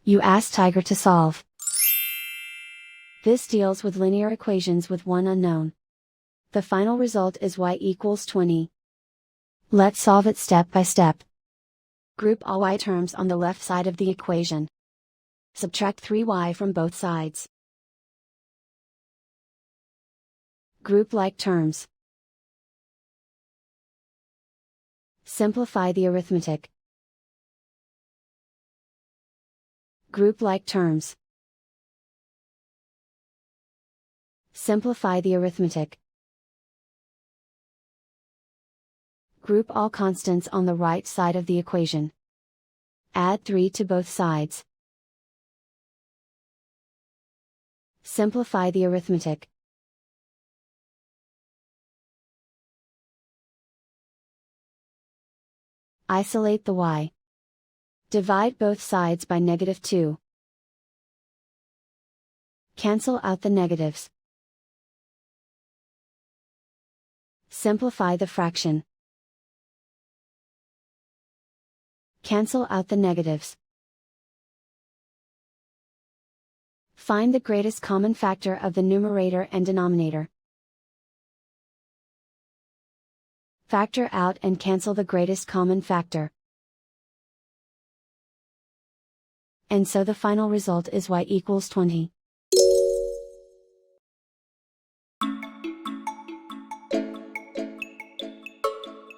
You ask Tiger to solve. This deals with linear equations with one unknown. The final result is y equals 20. Let's solve it step by step. Group all y terms on the left side of the equation. Subtract 3y from both sides. Group like terms. Simplify the arithmetic. Group like terms. Simplify the arithmetic. Group all constants on the right side of the equation. Add 3 to both sides. Simplify the arithmetic. Isolate the y. Divide both sides by -2. Cancel out the negatives. Simplify the fraction. Cancel out the negatives. Find the greatest common factor of the numerator and denominator. Factor out and cancel the greatest common factor. And so the final result is y equals 20.